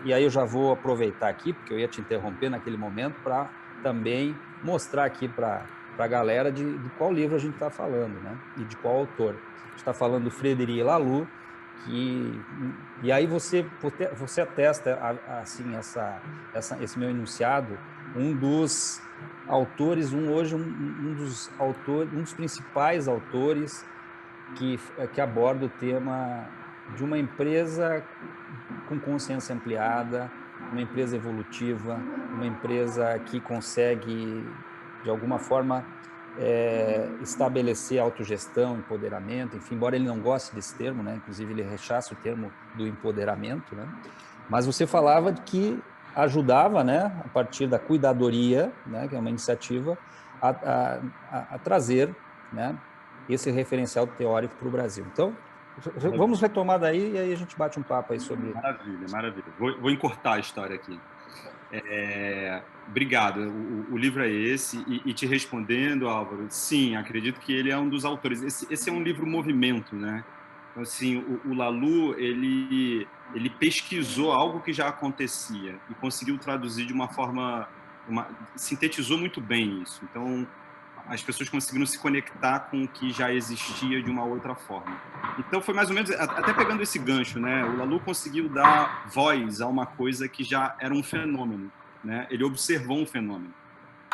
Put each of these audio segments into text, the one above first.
e aí eu já vou aproveitar aqui, porque eu ia te interromper naquele momento, para também mostrar aqui para a galera de qual livro a gente está falando, né? E de qual autor. A gente está falando do Frederic Laloux, e aí você atesta assim esse meu enunciado, um dos autores, hoje um dos autores, um dos principais autores que aborda o tema de uma empresa com consciência ampliada, uma empresa evolutiva, uma empresa que consegue, de alguma forma, estabelecer autogestão, empoderamento, enfim, embora ele não goste desse termo, né? Inclusive ele rechaça o termo do empoderamento, né? Mas você falava de que ajudava, né, a partir da cuidadoria, né, que é uma iniciativa, a trazer, né, esse referencial teórico para o Brasil. Então, vamos retomar daí e aí a gente bate um papo aí sobre... Maravilha, maravilha. Vou encurtar a história aqui. Obrigado. O livro é esse. E te respondendo, Álvaro, sim, acredito que ele é um dos autores. Esse é um livro movimento, né? Então, assim, o Laloux, ele pesquisou algo que já acontecia e conseguiu traduzir de uma forma... sintetizou muito bem isso. Então, as pessoas conseguiram se conectar com o que já existia de uma outra forma. Então foi mais ou menos, até pegando esse gancho, né? O Laloux conseguiu dar voz a uma coisa que já era um fenômeno, né? Ele observou um fenômeno.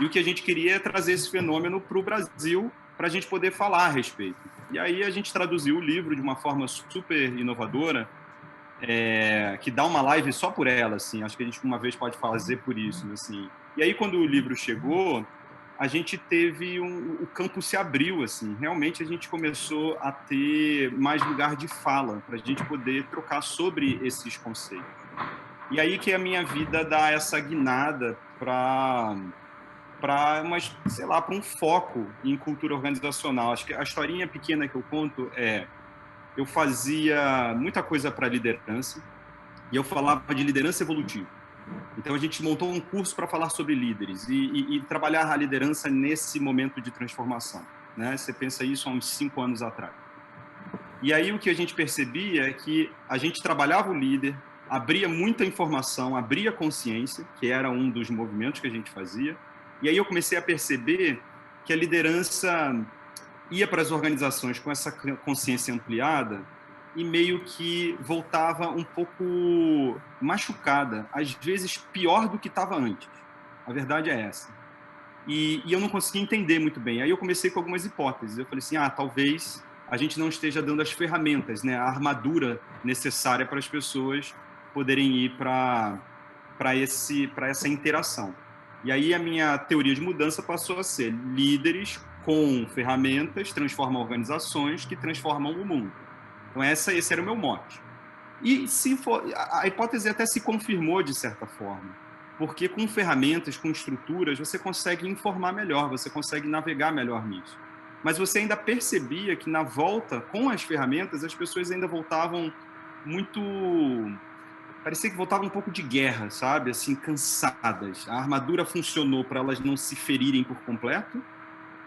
E o que a gente queria é trazer esse fenômeno para o Brasil, para a gente poder falar a respeito. E aí a gente traduziu o livro de uma forma super inovadora, que dá uma live só por ela, assim. Acho que a gente uma vez pode fazer por isso, assim. E aí quando o livro chegou, a gente teve o campo se abriu, assim. Realmente a gente começou a ter mais lugar de fala para a gente poder trocar sobre esses conceitos. E aí que a minha vida dá essa guinada sei lá, para um foco em cultura organizacional. Acho que a historinha pequena que eu conto eu fazia muita coisa para liderança e eu falava de liderança evolutiva. Então a gente montou um curso para falar sobre líderes e trabalhar a liderança nesse momento de transformação, né? Você pensa isso há uns 5 anos atrás. E aí o que a gente percebia é que a gente trabalhava o líder, abria muita informação, abria consciência, que era um dos movimentos que a gente fazia. E aí eu comecei a perceber que a liderança ia para as organizações com essa consciência ampliada e meio que voltava um pouco machucada, às vezes pior do que estava antes. A verdade é essa. E eu não conseguia entender muito bem. Aí eu comecei com algumas hipóteses. Eu falei assim, talvez a gente não esteja dando as ferramentas, né, a armadura necessária para as pessoas poderem ir para essa interação. E aí a minha teoria de mudança passou a ser líderes com ferramentas transformam organizações que transformam o mundo. Então esse era o meu mote. E se for, a hipótese até se confirmou de certa forma, porque com ferramentas, com estruturas, você consegue informar melhor, você consegue navegar melhor nisso. Mas você ainda percebia que na volta com as ferramentas as pessoas ainda voltavam muito, parecia que voltavam um pouco de guerra, sabe? Assim, cansadas. A armadura funcionou para elas não se ferirem por completo,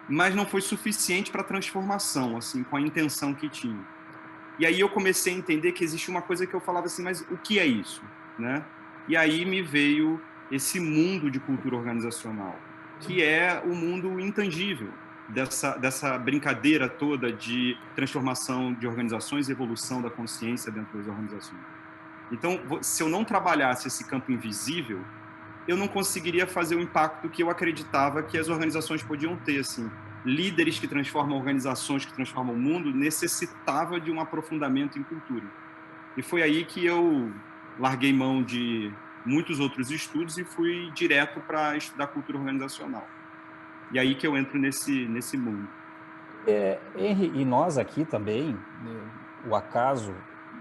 mas não foi suficiente para a transformação, assim, com a intenção que tinha. E aí eu comecei a entender que existe uma coisa que eu falava assim, mas o que é isso, né? E aí me veio esse mundo de cultura organizacional, que é o mundo intangível dessa brincadeira toda de transformação de organizações e evolução da consciência dentro das organizações. Então, se eu não trabalhasse esse campo invisível, eu não conseguiria fazer o impacto que eu acreditava que as organizações podiam ter, assim. Líderes que transformam organizações, que transformam o mundo, necessitava de um aprofundamento em cultura. E foi aí que eu larguei mão de muitos outros estudos e fui direto para estudar cultura organizacional. E aí que eu entro nesse mundo. Henry, e nós aqui também, o acaso,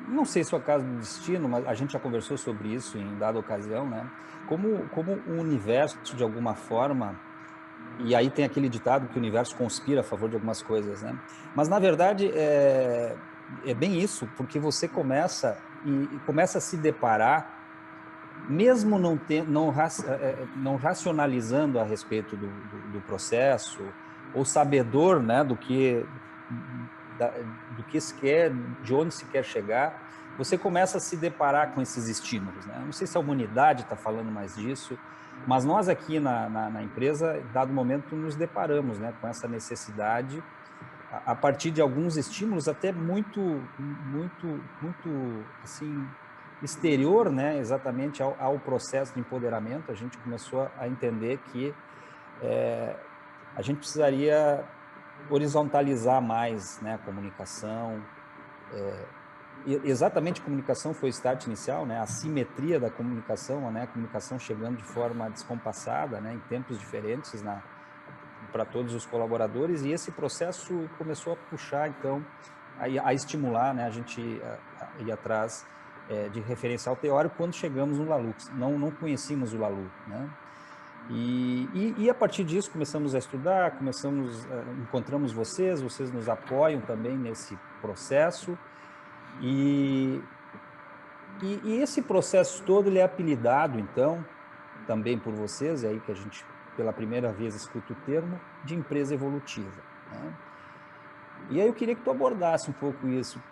não sei se o acaso do destino, mas a gente já conversou sobre isso em dada ocasião, né? Como o universo, de alguma forma, e aí tem aquele ditado que o universo conspira a favor de algumas coisas, né? Mas, na verdade, é bem isso, porque você começa a se deparar, mesmo não racionalizando a respeito do processo, ou sabedor, né, do que se quer, de onde se quer chegar, você começa a se deparar com esses estímulos, né? Não sei se a humanidade está falando mais disso, mas nós aqui na empresa, em dado momento, nos deparamos, né, com essa necessidade a partir de alguns estímulos até muito assim exterior, né, exatamente ao processo de empoderamento. A gente começou a entender que a gente precisaria horizontalizar mais, né, a comunicação. Exatamente, a comunicação foi o start inicial, né, a simetria da comunicação, né, a comunicação chegando de forma descompassada, né, em tempos diferentes para todos os colaboradores, e esse processo começou a puxar, então, a estimular, né, a gente ir atrás de referencial teórico quando chegamos no Lalux. Não conhecíamos o Lalu, né? E a partir disso começamos a estudar, encontramos vocês nos apoiam também nesse processo, e esse processo todo ele é apelidado, então, também por vocês, é aí que a gente pela primeira vez escuta o termo de empresa evolutiva, né? E aí eu queria que tu abordasse um pouco isso,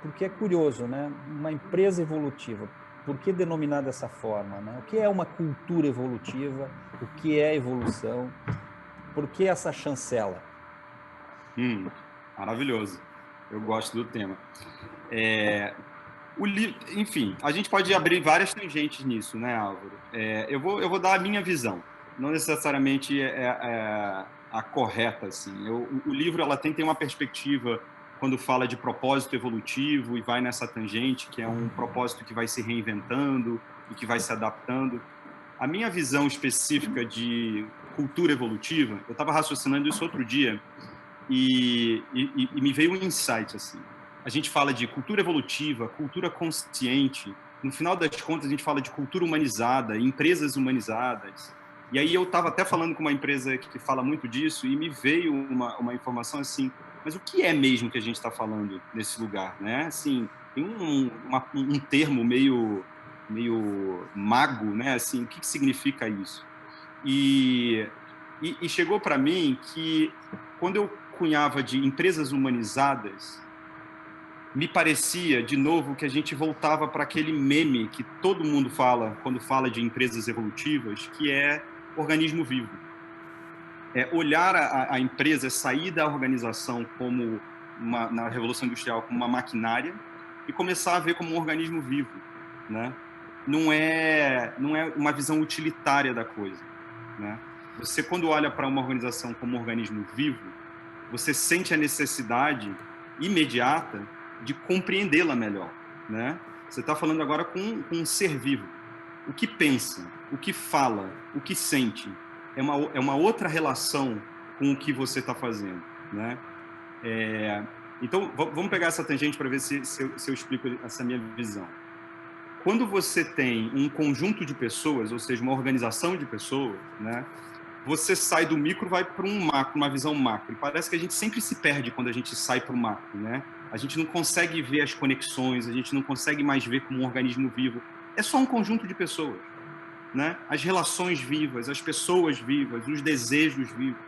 porque é curioso, né? Uma empresa evolutiva, por que denominar dessa forma, né? O que é uma cultura evolutiva? O que é evolução? Por que essa chancela? Maravilhoso. Eu gosto do tema. Enfim, a gente pode abrir várias tangentes nisso, né, Álvaro? Eu vou dar a minha visão. Não necessariamente a correta, assim. O livro ela tem uma perspectiva quando fala de propósito evolutivo e vai nessa tangente, que é um propósito que vai se reinventando e que vai se adaptando. A minha visão específica de cultura evolutiva, eu estava raciocinando isso outro dia e me veio um insight, assim. A gente fala de cultura evolutiva, cultura consciente. No final das contas, a gente fala de cultura humanizada, empresas humanizadas. E aí eu estava até falando com uma empresa que fala muito disso e me veio uma informação assim, mas o que é mesmo que a gente está falando nesse lugar, né? Assim, tem um termo meio mago, né? Assim, o que significa isso? E chegou para mim que quando eu cunhava de empresas humanizadas, me parecia, de novo, que a gente voltava para aquele meme que todo mundo fala quando fala de empresas evolutivas, que é organismo vivo. Olhar a empresa, sair da organização como na Revolução Industrial como uma maquinária e começar a ver como um organismo vivo, né? Não é uma visão utilitária da coisa, né? Você, quando olha para uma organização como um organismo vivo, você sente a necessidade imediata de compreendê-la melhor, né? Você está falando agora com um ser vivo. O que pensa, o que fala, o que sente, é uma outra relação com o que você está fazendo, né? Então, vamos pegar essa tangente para ver se eu explico essa minha visão. Quando você tem um conjunto de pessoas, ou seja, uma organização de pessoas, né? Você sai do micro e vai para um macro, uma visão macro. E parece que a gente sempre se perde quando a gente sai para o macro, né? A gente não consegue ver as conexões, a gente não consegue mais ver como um organismo vivo. É só um conjunto de pessoas, né? As relações vivas, as pessoas vivas, os desejos vivos.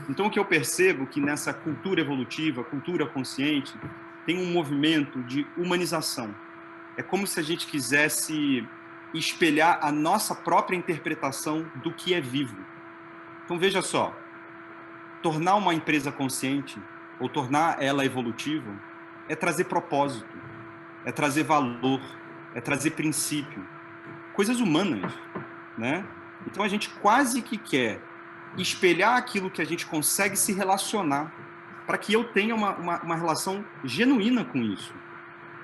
Então, o que eu percebo que nessa cultura evolutiva, cultura consciente, tem um movimento de humanização. É como se a gente quisesse espelhar a nossa própria interpretação do que é vivo. Então, veja só, tornar uma empresa consciente ou tornar ela evolutiva é trazer propósito, é trazer valor, é trazer princípio, coisas humanas, né? Então, a gente quase que quer espelhar aquilo que a gente consegue se relacionar para que eu tenha uma relação genuína com isso.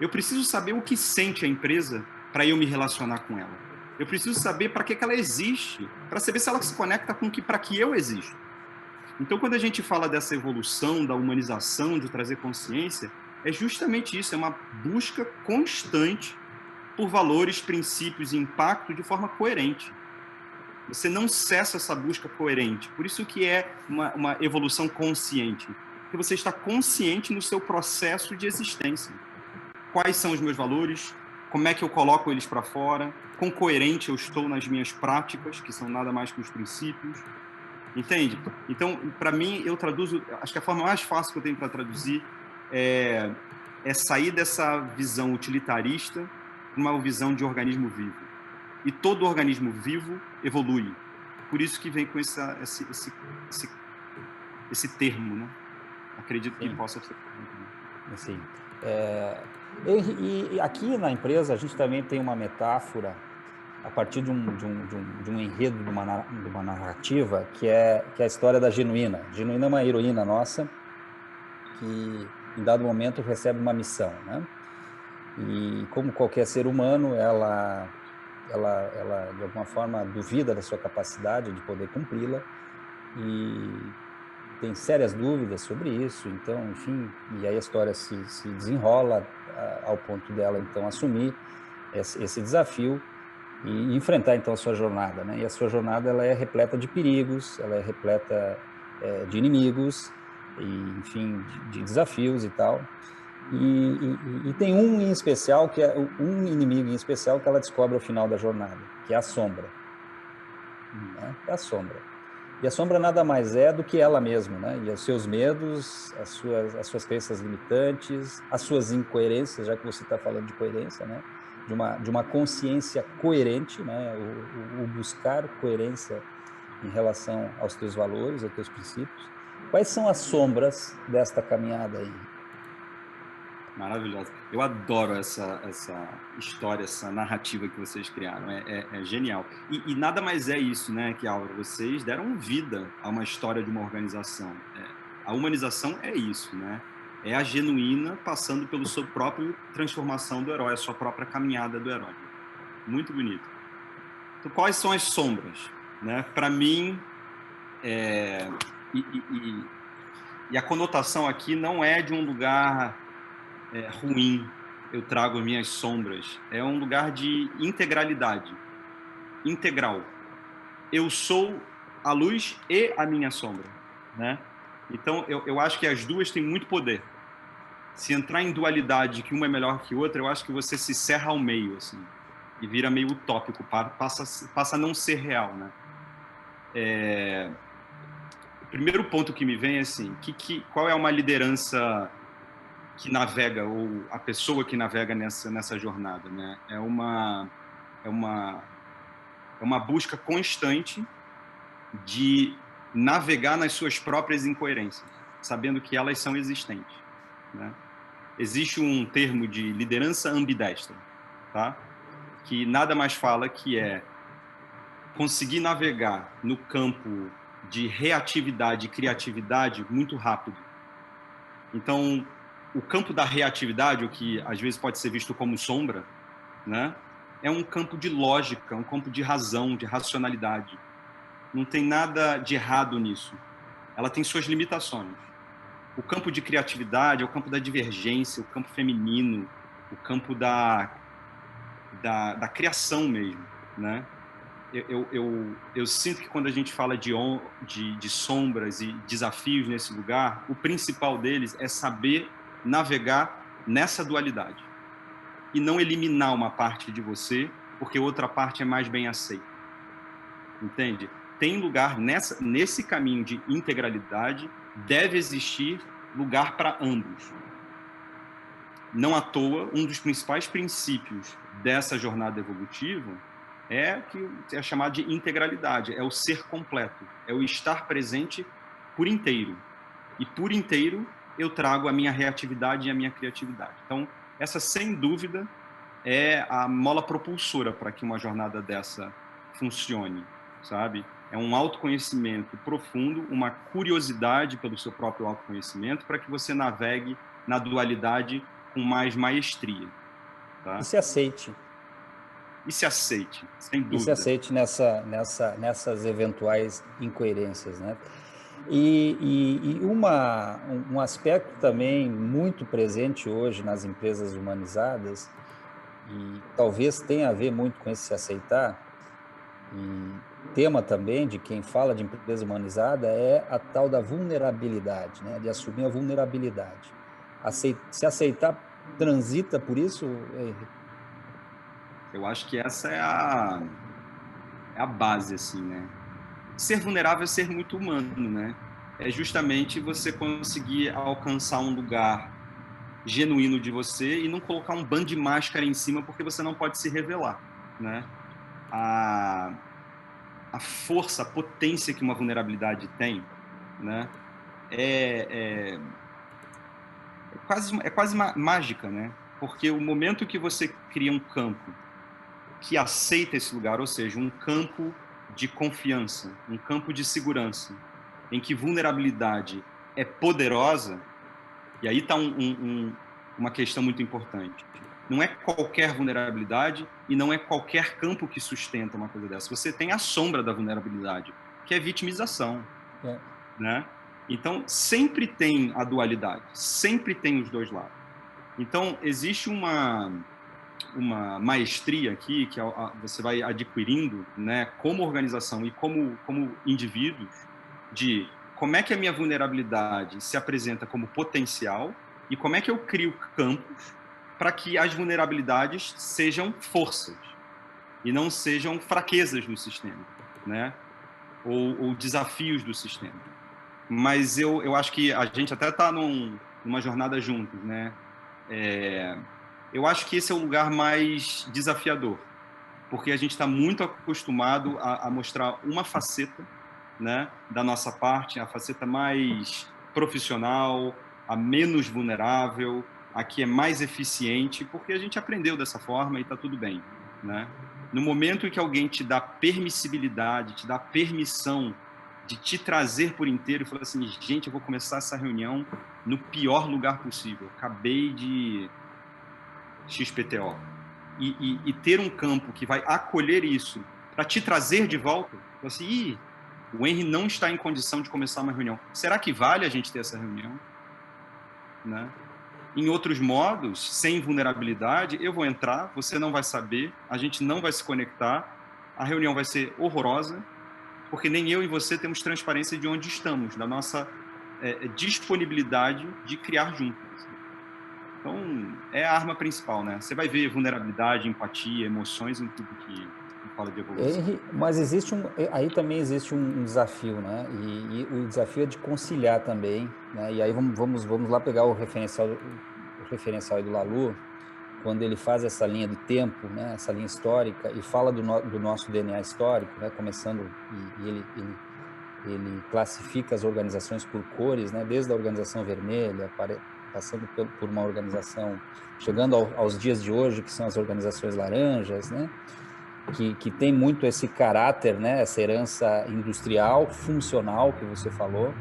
Eu preciso saber o que sente a empresa para eu me relacionar com ela. Eu preciso saber para que ela existe, para saber se ela se conecta com para que eu existo. Então, quando a gente fala dessa evolução, da humanização, de trazer consciência, é justamente isso, é uma busca constante por valores, princípios e impacto de forma coerente. Você não cessa essa busca coerente. Por isso que é uma evolução consciente. Porque você está consciente no seu processo de existência. Quais são os meus valores? Como é que eu coloco eles para fora? Quão coerente eu estou nas minhas práticas, que são nada mais que os princípios? Entende? Então, para mim, eu traduzo... Acho que a forma mais fácil que eu tenho para traduzir é é sair dessa visão utilitarista para uma visão de organismo vivo. E todo organismo vivo evolui. Por isso que vem com esse termo, né? Acredito que possa ser. Assim, e aqui na empresa a gente também tem uma metáfora a partir de um enredo, de uma narrativa, que é a história da Genuína. Genuína é uma heroína nossa que, em dado momento, recebe uma missão, né? E, como qualquer ser humano, ela de alguma forma, duvida da sua capacidade de poder cumpri-la e tem sérias dúvidas sobre isso. Então, enfim, e aí a história se desenrola ao ponto dela, então, assumir esse desafio e enfrentar, então, a sua jornada, né? E a sua jornada, ela é repleta de perigos, ela é repleta de inimigos, e, enfim, de desafios e tal. E tem um em especial, que é um inimigo em especial que ela descobre ao final da jornada, que é a sombra. Né? É a sombra. E a sombra nada mais é do que ela mesma, né? E os seus medos, as suas crenças limitantes, as suas incoerências, já que você está falando de coerência, né? De uma consciência coerente, né? O buscar coerência em relação aos teus valores, aos teus princípios. Quais são as sombras desta caminhada aí? Maravilhosa. Eu adoro essa história, essa narrativa que vocês criaram. É genial. E nada mais é isso, né, que, Álvaro, vocês deram vida a uma história de uma organização. A humanização é isso, né? É a genuína passando pelo sua própria transformação do herói, a sua própria caminhada do herói. Muito bonito. Então, quais são as sombras? Né? Para mim, e a conotação aqui não é de um lugar ruim, eu trago minhas sombras. É um lugar de integralidade, integral. Eu sou a luz e a minha sombra, né? Então, eu acho que as duas têm muito poder. Se entrar em dualidade, que uma é melhor que outra, eu acho que você se serra ao meio, assim, e vira meio utópico, passa a não ser real, né? O primeiro ponto que me vem é assim, qual é uma liderança que navega, ou a pessoa que navega nessa jornada, né? É uma busca constante de navegar nas suas próprias incoerências, sabendo que elas são existentes, né? Existe um termo de liderança ambidestra, tá? Que nada mais fala que é conseguir navegar no campo de reatividade e criatividade muito rápido. Então, o campo da reatividade, o que às vezes pode ser visto como sombra, né? É um campo de lógica, um campo de razão, de racionalidade. Não tem nada de errado nisso. Ela tem suas limitações. O campo de criatividade é o campo da divergência, o campo feminino, o campo da criação mesmo, né? Eu sinto que quando a gente fala de sombras e desafios nesse lugar, o principal deles é saber navegar nessa dualidade e não eliminar uma parte de você porque outra parte é mais bem aceita. Entende? Tem lugar nesse caminho de integralidade, deve existir lugar para ambos. Não à toa, um dos principais princípios dessa jornada evolutiva é chamado de integralidade, é o ser completo, é o estar presente por inteiro. E por inteiro eu trago a minha reatividade e a minha criatividade. Então, essa, sem dúvida, é a mola propulsora para que uma jornada dessa funcione, sabe? É um autoconhecimento profundo, uma curiosidade pelo seu próprio autoconhecimento para que você navegue na dualidade com mais maestria. Tá? E se aceite. E se aceite, sem dúvida. E se aceite nessas eventuais incoerências, né? E um aspecto também muito presente hoje nas empresas humanizadas, e talvez tenha a ver muito com esse se aceitar, e tema também de quem fala de empresa humanizada é a tal da vulnerabilidade, né? De assumir a vulnerabilidade. Se aceitar transita por isso, Henrique? Eu acho que essa é a base, assim, né? Ser vulnerável é ser muito humano, né? É justamente você conseguir alcançar um lugar genuíno de você e não colocar um bando de máscara em cima porque você não pode se revelar, né? A força, a potência que uma vulnerabilidade tem, né? É quase mágica, né? Porque o momento que você cria um campo que aceita esse lugar, ou seja, um campo de confiança, um campo de segurança, em que vulnerabilidade é poderosa, e aí está uma questão muito importante. Não é qualquer vulnerabilidade e não é qualquer campo que sustenta uma coisa dessa. Você tem a sombra da vulnerabilidade, que é vitimização, né? Então, sempre tem a dualidade, sempre tem os dois lados. Então, existe uma maestria aqui que você vai adquirindo, né, como organização e como indivíduos, de como é que a minha vulnerabilidade se apresenta como potencial e como é que eu crio campos para que as vulnerabilidades sejam forças e não sejam fraquezas do sistema, né, ou desafios do sistema. Mas eu acho que a gente até está numa jornada juntos, né? Eu acho que esse é o lugar mais desafiador, porque a gente está muito acostumado a mostrar uma faceta, né, da nossa parte, a faceta mais profissional, a menos vulnerável, a que é mais eficiente, porque a gente aprendeu dessa forma e está tudo bem, né? No momento em que alguém te dá permissibilidade, te dá permissão de te trazer por inteiro e falar assim, gente, eu vou começar essa reunião no pior lugar possível. Acabei de XPTO. E ter um campo que vai acolher isso para te trazer de volta, assim, o Henry não está em condição de começar uma reunião. Será que vale a gente ter essa reunião? Né? Em outros modos, sem vulnerabilidade, eu vou entrar, você não vai saber, a gente não vai se conectar, a reunião vai ser horrorosa, porque nem eu e você temos transparência de onde estamos, da nossa disponibilidade de criar juntos. Então, é a arma principal, né? Você vai ver vulnerabilidade, empatia, emoções em tudo que fala de evolução. Henry, mas aí também existe um desafio, né? E o desafio é de conciliar também, né? E aí vamos lá pegar o referencial aí do Laloux, quando ele faz essa linha do tempo, né? Essa linha histórica e fala do nosso DNA histórico, né? Começando e ele classifica as organizações por cores, né? Desde a organização vermelha, passando por uma organização, chegando aos dias de hoje, que são as organizações laranjas, né? Que tem muito esse caráter, né? Essa herança industrial, funcional, que você falou,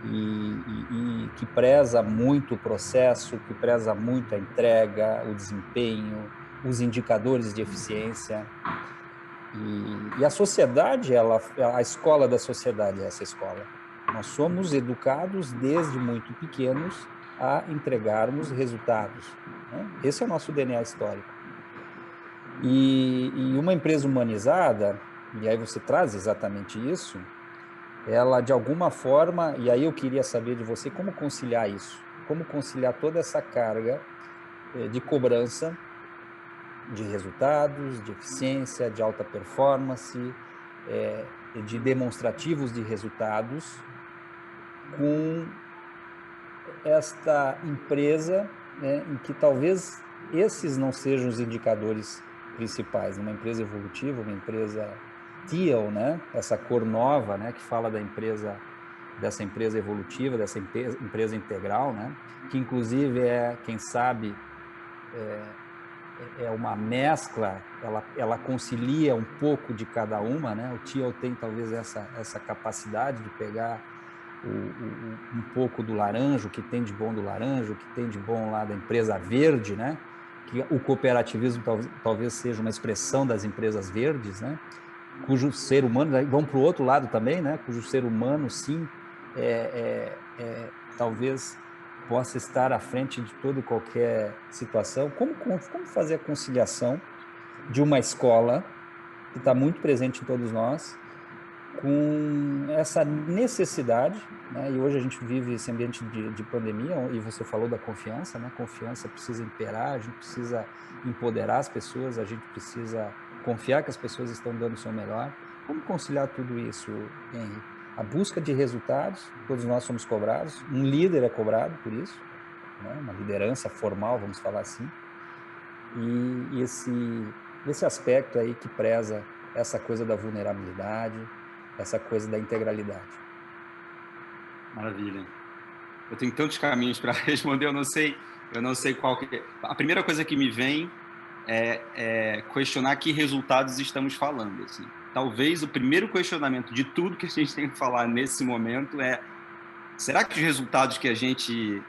e que preza muito o processo, que preza muito a entrega, o desempenho, os indicadores de eficiência. E a sociedade, a escola da sociedade é essa escola. Nós somos educados desde muito pequenos a entregarmos resultados, né? Esse é o nosso DNA histórico. E uma empresa humanizada, e aí você traz exatamente isso, ela de alguma forma, e aí eu queria saber de você como conciliar isso, como conciliar toda essa carga de cobrança de resultados, de eficiência, de alta performance, de demonstrativos de resultados, com esta empresa, né, em que talvez esses não sejam os indicadores principais. Uma empresa evolutiva, uma empresa teal, né, essa cor nova, né, que fala dessa empresa evolutiva, dessa empresa integral, né, que inclusive quem sabe, é uma mescla, ela concilia um pouco de cada uma, né? O teal tem talvez essa capacidade de pegar um pouco do laranja, o que tem de bom do laranja, o que tem de bom lá da empresa verde, né? Que o cooperativismo talvez seja uma expressão das empresas verdes, né? Cujo ser humano, vamos para o outro lado também, né? Cujo ser humano, sim, talvez possa estar à frente de toda e qualquer situação. Como fazer a conciliação de uma escola que está muito presente em todos nós, com essa necessidade, né? E hoje a gente vive esse ambiente de pandemia, e você falou da confiança, né? Confiança precisa imperar, a gente precisa empoderar as pessoas, a gente precisa confiar que as pessoas estão dando o seu melhor. Como conciliar tudo isso, Henry? A busca de resultados, todos nós somos cobrados, um líder é cobrado por isso, né? Uma liderança formal, vamos falar assim, e esse aspecto aí que preza essa coisa da vulnerabilidade, essa coisa da integralidade. Maravilha. Eu tenho tantos caminhos para responder, eu não sei qual que é. A primeira coisa que me vem é questionar que resultados estamos falando. Assim. Talvez o primeiro questionamento de tudo que a gente tem que falar nesse momento é: será que os resultados que a gente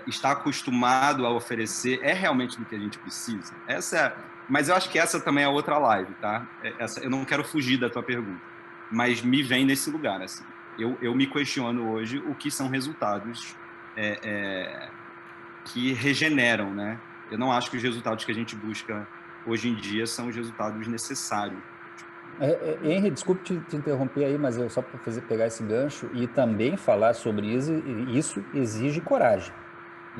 está acostumado a oferecer é realmente do que a gente precisa? Mas eu acho que essa também é outra live, tá? Eu não quero fugir da tua pergunta, mas me vem nesse lugar, assim. Eu me questiono hoje o que são resultados que regeneram, né? Eu não acho que os resultados que a gente busca hoje em dia são os resultados necessários. Henry, desculpe te interromper aí, mas eu só para pegar esse gancho e também falar sobre isso exige coragem.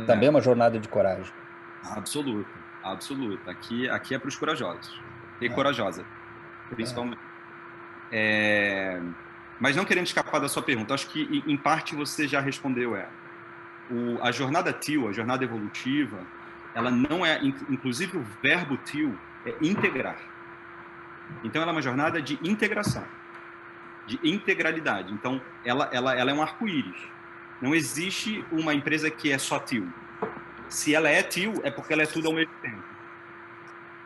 Também é uma jornada de coragem. Absoluta, absoluta. Aqui é para os corajosos. E corajosa, principalmente. Mas não querendo escapar da sua pergunta, acho que em parte você já respondeu a jornada TEAL, a jornada evolutiva, ela não é, inclusive o verbo TEAL é integrar. Então ela é uma jornada de integração, de integralidade. Então ela é um arco-íris. Não existe uma empresa que é só TEAL. Se ela é TEAL, é porque ela é tudo ao mesmo tempo.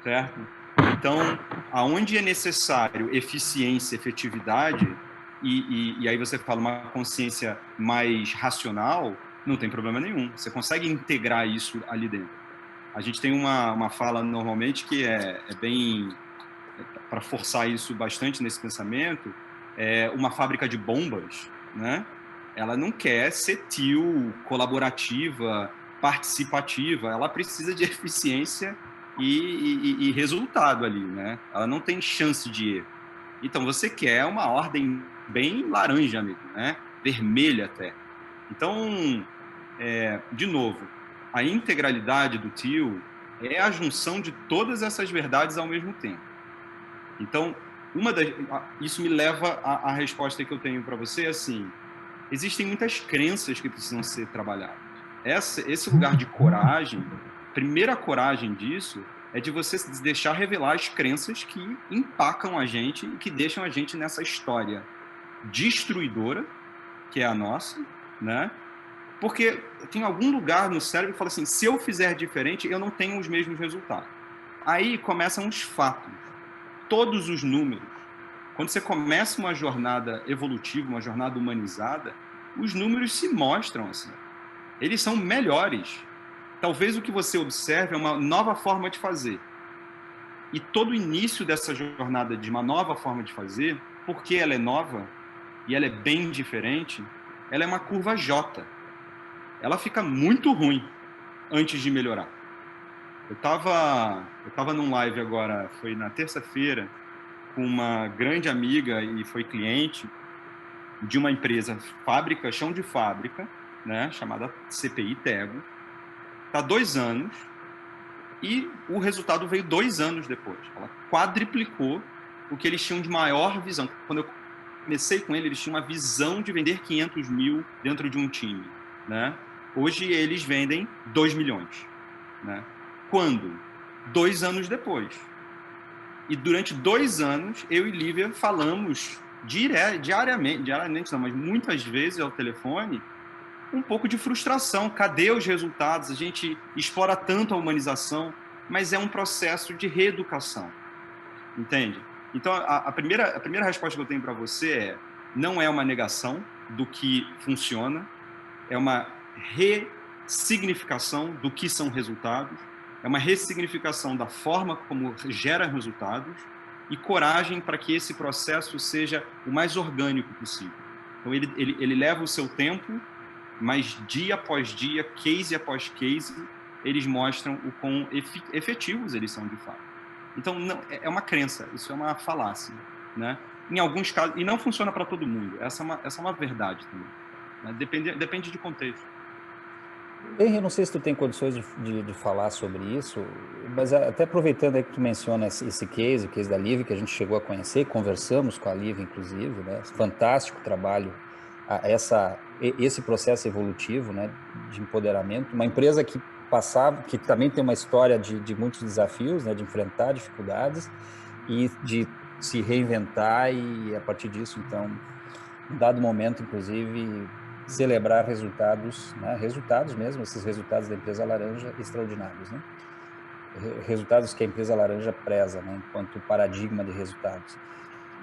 Certo? Então, aonde é necessário eficiência, efetividade, e aí você fala uma consciência mais racional, não tem problema nenhum. Você consegue integrar isso ali dentro. A gente tem uma fala normalmente que é bem, para forçar isso bastante nesse pensamento, uma fábrica de bombas, né? Ela não quer ser TEAL, colaborativa, participativa, ela precisa de eficiência e resultado ali, né? Ela não tem chance de erro. Então, você quer uma ordem bem laranja mesmo, né? Vermelha até. Então, de novo, a integralidade do TEAL é a junção de todas essas verdades ao mesmo tempo. Então, isso me leva à resposta que eu tenho para você, assim, existem muitas crenças que precisam ser trabalhadas. Esse lugar de coragem, a primeira coragem disso é de você se deixar revelar as crenças que empacam a gente e que deixam a gente nessa história destruidora, que é a nossa, né? Porque tem algum lugar no cérebro que fala assim, se eu fizer diferente, eu não tenho os mesmos resultados. Aí começam os fatos, todos os números. Quando você começa uma jornada evolutiva, uma jornada humanizada, os números se mostram assim. Eles são melhores. Talvez o que você observe é uma nova forma de fazer. E todo o início dessa jornada de uma nova forma de fazer, porque ela é nova e ela é bem diferente, ela é uma curva J. Ela fica muito ruim antes de melhorar. Eu tava num live agora, foi na terça-feira, com uma grande amiga e foi cliente de uma empresa fábrica, chão de fábrica, né, chamada CPI Tego. Está 2 anos e o resultado veio 2 anos depois. Ela quadriplicou o que eles tinham de maior visão. Quando eu comecei com eles tinham uma visão de vender 500 mil dentro de um time, né? Hoje eles vendem 2 milhões, né? Quando? 2 anos depois. E durante 2 anos, eu e Lívia falamos diariamente não, mas muitas vezes ao telefone, um pouco de frustração. Cadê os resultados? A gente explora tanto a humanização, mas é um processo de reeducação, entende? Então, a primeira resposta que eu tenho para você não é uma negação do que funciona, é uma ressignificação do que são resultados, é uma ressignificação da forma como gera resultados e coragem para que esse processo seja o mais orgânico possível. Então, ele leva o seu tempo, mas dia após dia, case após case, eles mostram o quão efetivos eles são de fato. Então, não, é uma crença, isso é uma falácia, né? Em alguns casos, e não funciona para todo mundo, essa é uma verdade também, né? Depende de contexto. Henry, não sei se tu tem condições de falar sobre isso, mas até aproveitando aí que tu menciona esse case, o case da Liv, que a gente chegou a conhecer, conversamos com a Liv, inclusive, né? Fantástico trabalho esse processo evolutivo, né, de empoderamento. Uma empresa que passava, que também tem uma história de muitos desafios, né, de enfrentar dificuldades e de se reinventar e, a partir disso, então, em dado momento, inclusive, celebrar resultados, né, resultados mesmo, esses resultados da empresa laranja extraordinários, né? Resultados que a empresa laranja preza, né, enquanto paradigma de resultados.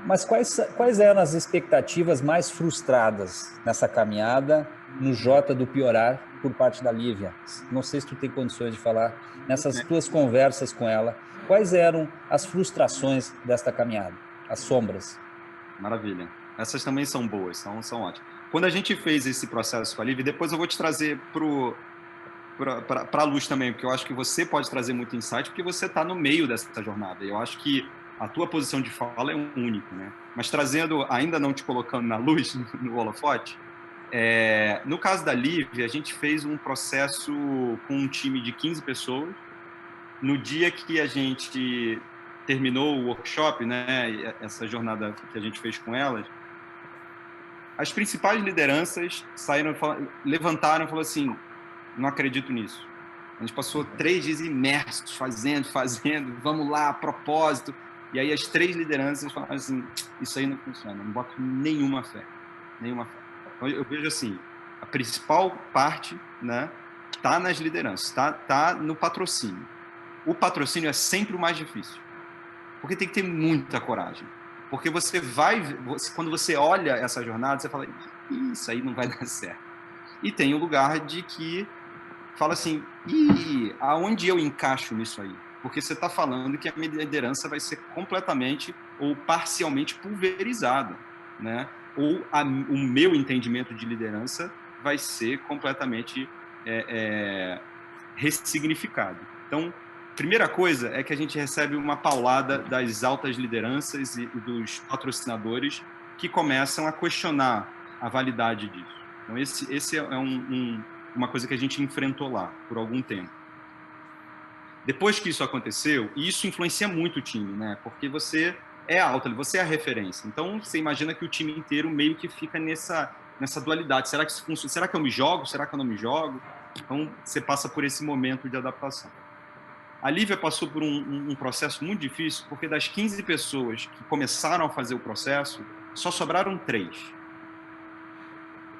Mas quais eram as expectativas mais frustradas nessa caminhada no J do Piorar por parte da Lívia? Não sei se tu tem condições de falar nessas tuas conversas com ela. Quais eram as frustrações desta caminhada? As sombras? Maravilha. Essas também são boas, são ótimas. Quando a gente fez esse processo com a Lívia, depois eu vou te trazer para a luz também, porque eu acho que você pode trazer muito insight, porque você está no meio dessa jornada. Eu acho que a tua posição de fala é única, né? Mas trazendo, ainda não te colocando na luz, no holofote, no caso da Lívia, a gente fez um processo com um time de 15 pessoas. No dia que a gente terminou o workshop, né, essa jornada que a gente fez com elas, as principais lideranças levantaram e falaram assim, não acredito nisso. A gente passou 3 dias imersos, fazendo, vamos lá, propósito. E aí as 3 lideranças falaram assim, isso aí não funciona, não boto nenhuma fé. Então eu vejo assim, a principal parte, né, tá nas lideranças, tá no patrocínio. O patrocínio é sempre o mais difícil, porque tem que ter muita coragem. Porque quando você olha essa jornada, você fala, isso aí não vai dar certo. E tem o lugar de que fala assim, aonde eu encaixo nisso aí? Porque você está falando que a minha liderança vai ser completamente ou parcialmente pulverizada, né? Ou o meu entendimento de liderança vai ser completamente ressignificado. Então, primeira coisa é que a gente recebe uma paulada das altas lideranças e dos patrocinadores que começam a questionar a validade disso. Então, esse é uma coisa que a gente enfrentou lá por algum tempo. Depois que isso aconteceu, e isso influencia muito o time, né? Porque você é alto, você é a referência. Então, você imagina que o time inteiro meio que fica nessa dualidade. Será que isso funciona? Será que eu me jogo? Será que eu não me jogo? Então, você passa por esse momento de adaptação. A Lívia passou por um processo muito difícil, porque das 15 pessoas que começaram a fazer o processo, só sobraram 3.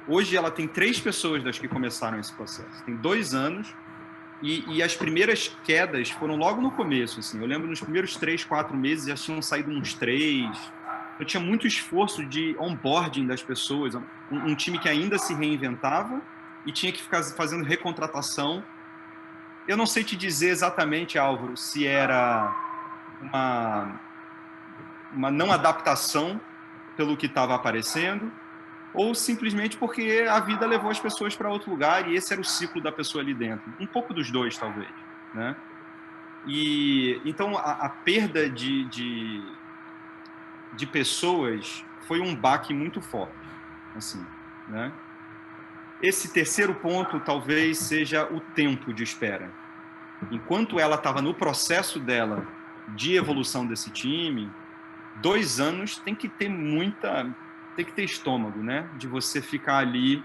Hoje ela tem 3 pessoas das que começaram esse processo. Tem 2 anos e as primeiras quedas foram logo no começo. Assim. Eu lembro nos primeiros 3, 4 meses já tinham saído uns 3. Eu tinha muito esforço de onboarding das pessoas. Um time que ainda se reinventava e tinha que ficar fazendo recontratação. Eu não sei te dizer exatamente, Álvaro, se era uma não adaptação pelo que estava aparecendo ou simplesmente porque a vida levou as pessoas para outro lugar e esse era o ciclo da pessoa ali dentro. Um pouco dos dois, talvez, né? E então a perda de pessoas foi um baque muito forte, assim, né? Esse terceiro ponto talvez seja o tempo de espera. Enquanto ela estava no processo dela de evolução desse time, 2 anos tem que ter estômago, né? De você ficar ali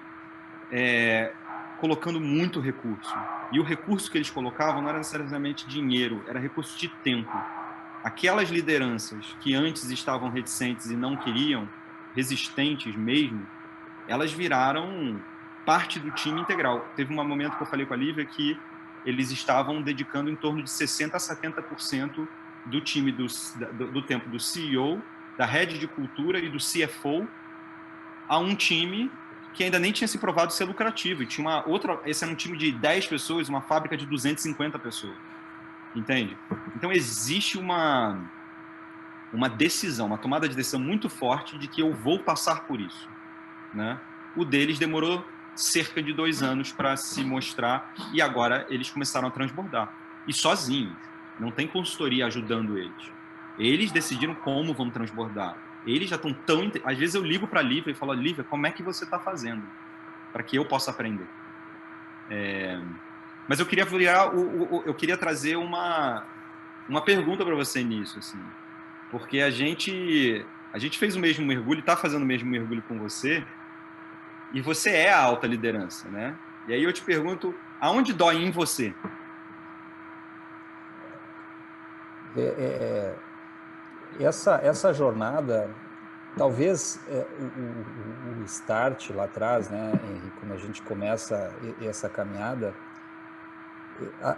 colocando muito recurso. E o recurso que eles colocavam não era necessariamente dinheiro, era recurso de tempo. Aquelas lideranças que antes estavam reticentes e não queriam, resistentes mesmo, elas viraram parte do time integral. Teve um momento que eu falei com a Lívia que eles estavam dedicando em torno de 60% a 70% do time do tempo do CEO, da head de cultura e do CFO a um time que ainda nem tinha se provado ser lucrativo. E tinha esse era um time de 10 pessoas, uma fábrica de 250 pessoas. Entende? Então existe uma decisão, uma tomada de decisão muito forte de que eu vou passar por isso, né? O deles demorou cerca de 2 anos para se mostrar e agora eles começaram a transbordar. E sozinhos, não tem consultoria ajudando eles. Eles decidiram como vão transbordar. Eles já estão tão... Às vezes eu ligo para a Lívia e falo, Lívia, como é que você está fazendo? Para que eu possa aprender. Mas eu queria eu queria trazer uma pergunta para você nisso, assim. Porque a gente fez o mesmo mergulho, está fazendo o mesmo mergulho com você, E você é a alta liderança, né? E aí eu te pergunto, aonde dói em você? Essa jornada, talvez o start lá atrás, né, Henrique, quando a gente começa essa caminhada,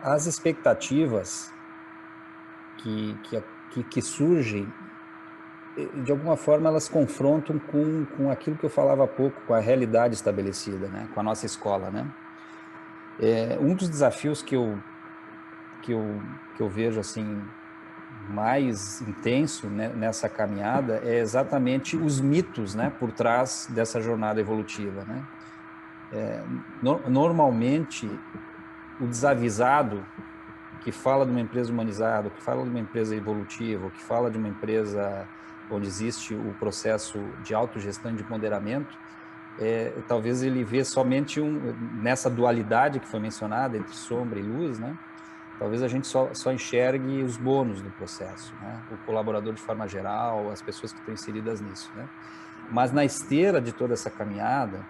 as expectativas que surgem, de alguma forma, elas confrontam com aquilo que eu falava há pouco, com a realidade estabelecida, né, com a nossa escola, né? Um dos desafios que eu vejo assim mais intenso, né, nessa caminhada é exatamente os mitos, né, por trás dessa jornada evolutiva, né? Normalmente, o desavisado que fala de uma empresa humanizada, que fala de uma empresa evolutiva, que fala de uma empresa onde existe o processo de autogestão e de ponderamento, talvez ele vê somente nessa dualidade que foi mencionada entre sombra e luz, né? Talvez a gente só enxergue os bônus do processo, né? O colaborador de forma geral, as pessoas que estão inseridas nisso, né? Mas na esteira de toda essa caminhada,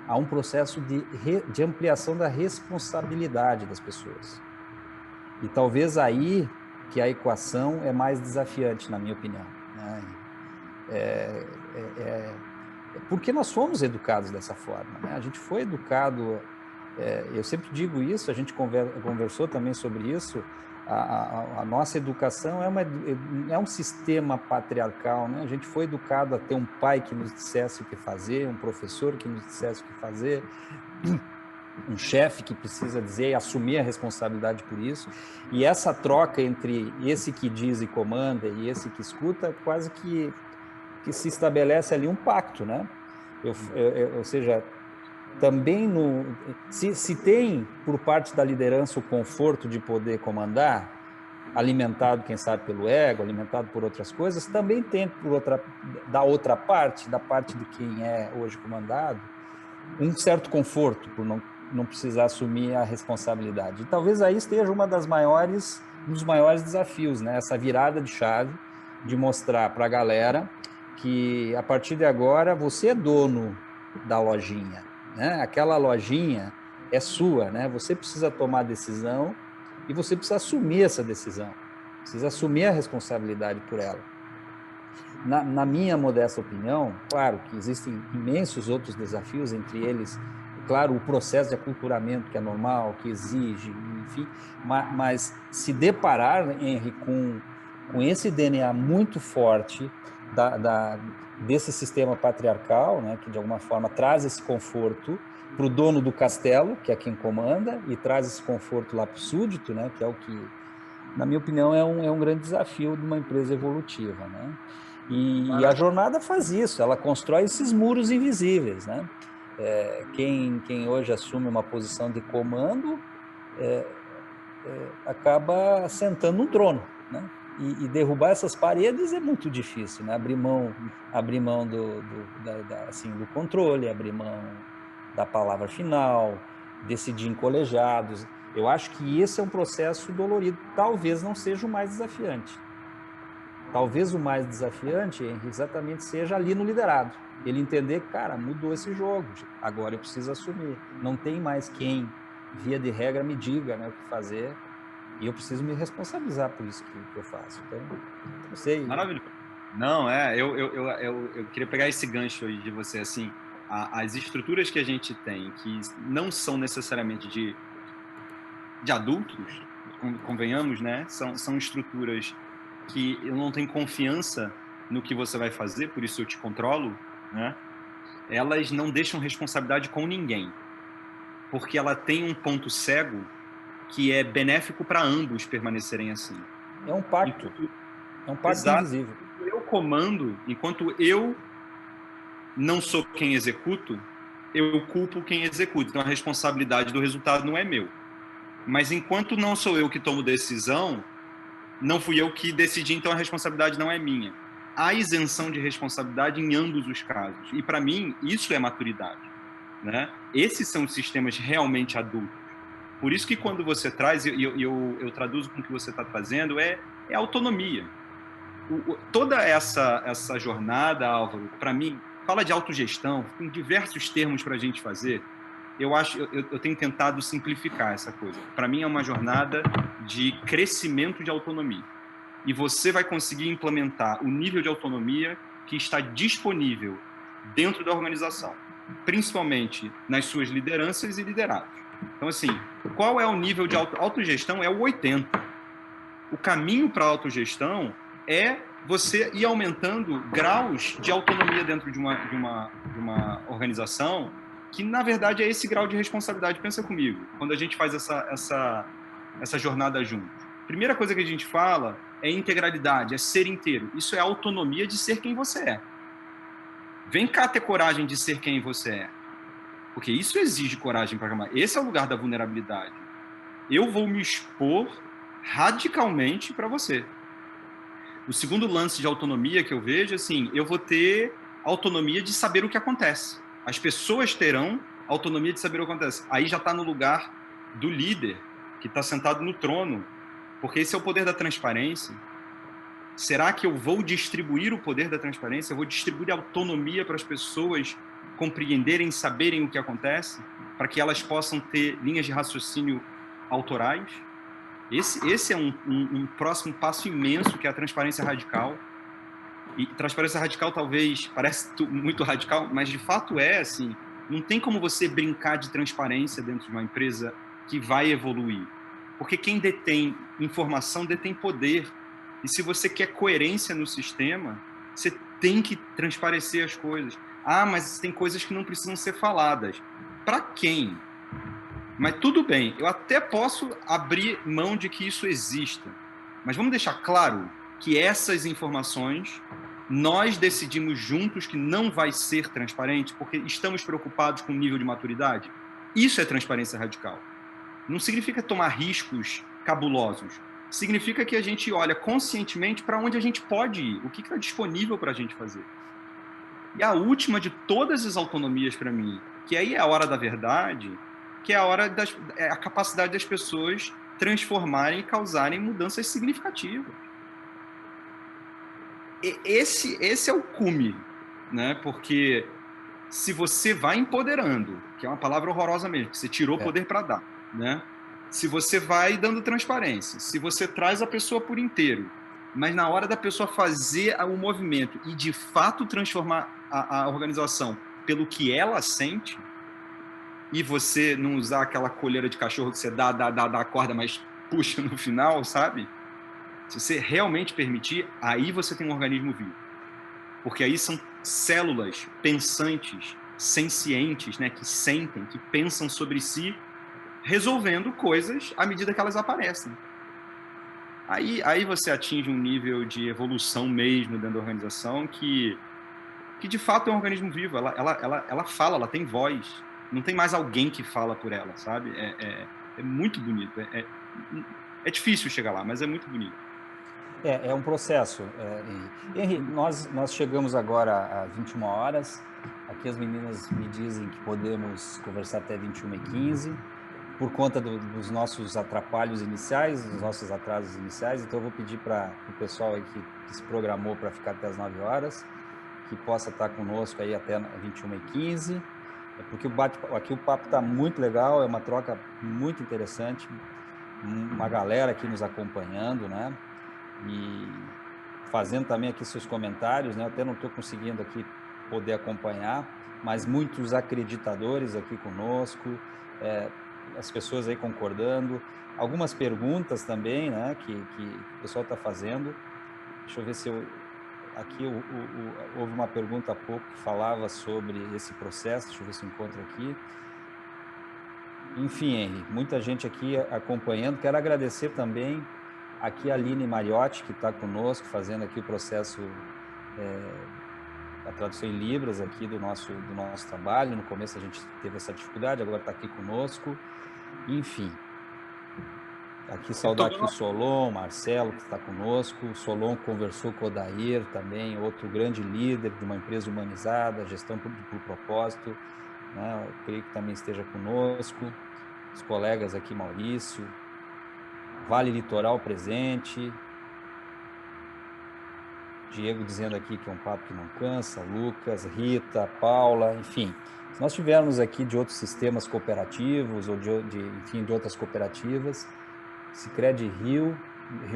há um processo de ampliação da responsabilidade das pessoas. E talvez aí que a equação é mais desafiante, na minha opinião, né? Porque nós fomos educados dessa forma, né? A gente foi educado, eu sempre digo isso, a gente conversou também sobre isso, a nossa educação é um sistema patriarcal, né? A gente foi educado a ter um pai que nos dissesse o que fazer, um professor que nos dissesse o que fazer, um chefe que precisa dizer e assumir a responsabilidade por isso, e essa troca entre esse que diz e comanda e esse que escuta, quase que se estabelece ali um pacto, né? Ou seja, também se tem por parte da liderança o conforto de poder comandar, alimentado, quem sabe, pelo ego, alimentado por outras coisas, também tem da outra parte, da parte de quem é hoje comandado, um certo conforto por não precisar assumir a responsabilidade. E talvez aí esteja um dos maiores desafios, né? Essa virada de chave de mostrar para a galera que a partir de agora você é dono da lojinha, né? Aquela lojinha é sua, né? Você precisa tomar decisão e você precisa assumir essa decisão, precisa assumir a responsabilidade por ela. Na minha modesta opinião, claro que existem imensos outros desafios, entre eles, claro, o processo de aculturamento que é normal, que exige, enfim, mas se deparar, Henry, com esse DNA muito forte desse sistema patriarcal, né, que de alguma forma traz esse conforto para o dono do castelo, que é quem comanda, e traz esse conforto lá para o súdito, né, que é o que, na minha opinião, é um grande desafio de uma empresa evolutiva, né? E a jornada faz isso, ela constrói esses muros invisíveis, né? Quem hoje assume uma posição de comando acaba sentando um trono, né? E derrubar essas paredes é muito difícil, né? Abrir mão do controle, abrir mão da palavra final, decidir em colegiados. Eu acho que esse é um processo dolorido, talvez não seja o mais desafiante. Talvez o mais desafiante, Henry, exatamente seja ali no liderado. Ele entender que, cara, mudou esse jogo, agora eu preciso assumir. Não tem mais quem, via de regra, me diga, né, o que fazer, e eu preciso me responsabilizar por isso que eu faço. Então, não sei. Maravilhoso. Não, eu queria pegar esse gancho aí de você, assim, as estruturas que a gente tem, que não são necessariamente de adultos, convenhamos, né? São estruturas que eu não tenho confiança no que você vai fazer, por isso eu te controlo, né? Elas não deixam responsabilidade com ninguém, porque ela tem um ponto cego que é benéfico para ambos permanecerem assim. É um pacto. É um pacto invisível. Eu comando, enquanto eu não sou quem executo, eu culpo quem executa. Então a responsabilidade do resultado não é meu. Mas enquanto não sou eu que tomo decisão, não fui eu que decidi, então a responsabilidade não é minha. Há isenção de responsabilidade em ambos os casos. E para mim, isso é maturidade, né? Esses são os sistemas realmente adultos. Por isso que quando você traz, eu traduzo com o que você está trazendo, é autonomia. Toda essa jornada, Álvaro, para mim, fala de autogestão, tem diversos termos para a gente fazer. Eu tenho tentado simplificar essa coisa. Para mim é uma jornada de crescimento de autonomia. E você vai conseguir implementar o nível de autonomia que está disponível dentro da organização, principalmente nas suas lideranças e liderados. Então, assim, qual é o nível de autogestão? É o 80. O caminho para a autogestão é você ir aumentando graus de autonomia dentro de uma organização, que, na verdade, é esse grau de responsabilidade. Pensa comigo, quando a gente faz essa jornada junto. Primeira coisa que a gente fala é integralidade, é ser inteiro. Isso é autonomia de ser quem você é. Vem cá ter coragem de ser quem você é. Porque isso exige coragem para camar. Esse é o lugar da vulnerabilidade. Eu vou me expor radicalmente para você. O segundo lance de autonomia que eu vejo, assim, eu vou ter autonomia de saber o que acontece. As pessoas terão autonomia de saber o que acontece. Aí já está no lugar do líder, que está sentado no trono, porque esse é o poder da transparência. Será que eu vou distribuir o poder da transparência? Eu vou distribuir autonomia para as pessoas compreenderem, saberem o que acontece, para que elas possam ter linhas de raciocínio autorais? Esse é um próximo passo imenso, que é a transparência radical. E transparência radical talvez parece muito radical, mas de fato é assim. Não tem como você brincar de transparência dentro de uma empresa que vai evoluir. Porque quem detém informação detém poder. E se você quer coerência no sistema, você tem que transparecer as coisas. Ah, mas tem coisas que não precisam ser faladas. Para quem? Mas tudo bem, eu até posso abrir mão de que isso exista. Mas vamos deixar claro que essas informações nós decidimos juntos que não vai ser transparente porque estamos preocupados com o nível de maturidade. Isso é transparência radical. Não significa tomar riscos cabulosos. Significa que a gente olha conscientemente para onde a gente pode ir, o que está disponível para a gente fazer. E a última de todas as autonomias para mim, que aí é a hora da verdade, que é a capacidade das pessoas transformarem e causarem mudanças significativas. Esse é o cume, né? Porque se você vai empoderando, que é uma palavra horrorosa mesmo, que você tirou poder para dar, né? Se você vai dando transparência, se você traz a pessoa por inteiro, mas na hora da pessoa fazer o movimento e de fato transformar a organização pelo que ela sente, e você não usar aquela colheira de cachorro que você dá a corda, mas puxa no final, sabe? Se você realmente permitir, aí você tem um organismo vivo. Porque aí são células pensantes, sencientes, né, que sentem, que pensam sobre si, resolvendo coisas à medida que elas aparecem. Aí você atinge um nível de evolução mesmo dentro da organização que de fato é um organismo vivo. Ela fala, ela tem voz. Não tem mais alguém que fala por ela, sabe? É muito bonito. É difícil chegar lá, mas é muito bonito. É um processo. Henri, nós chegamos agora às 21 horas. Aqui as meninas me dizem que podemos conversar até 21h15, por conta dos nossos atrapalhos iniciais, dos nossos atrasos iniciais. Então eu vou pedir para o pessoal aí que se programou para ficar até as 9 horas, que possa estar conosco aí até 21h15, porque aqui o papo está muito legal, é uma troca muito interessante, uma galera aqui nos acompanhando, né? E fazendo também aqui seus comentários, né? Eu até não estou conseguindo aqui poder acompanhar, mas muitos acreditadores aqui conosco, as pessoas aí concordando, algumas perguntas também, né? Que o pessoal está fazendo. Deixa eu ver se aqui houve uma pergunta há pouco que falava sobre esse processo. Deixa eu ver se eu encontro aqui. Enfim, Henri, muita gente aqui acompanhando. Quero agradecer também aqui a Aline Mariotti, que está conosco, fazendo aqui o processo, a tradução em Libras aqui do nosso trabalho. No começo a gente teve essa dificuldade, agora está aqui conosco. Enfim, aqui saudar aqui o Solon, Marcelo, que está conosco. O Solon conversou com o Odair também, outro grande líder de uma empresa humanizada, gestão por propósito, né? Eu creio que também esteja conosco. Os colegas aqui, Maurício, Vale Litoral presente, Diego dizendo aqui que é um papo que não cansa, Lucas, Rita, Paula, enfim. Se nós tivermos aqui de outros sistemas cooperativos ou enfim, de outras cooperativas, Sicredi Rio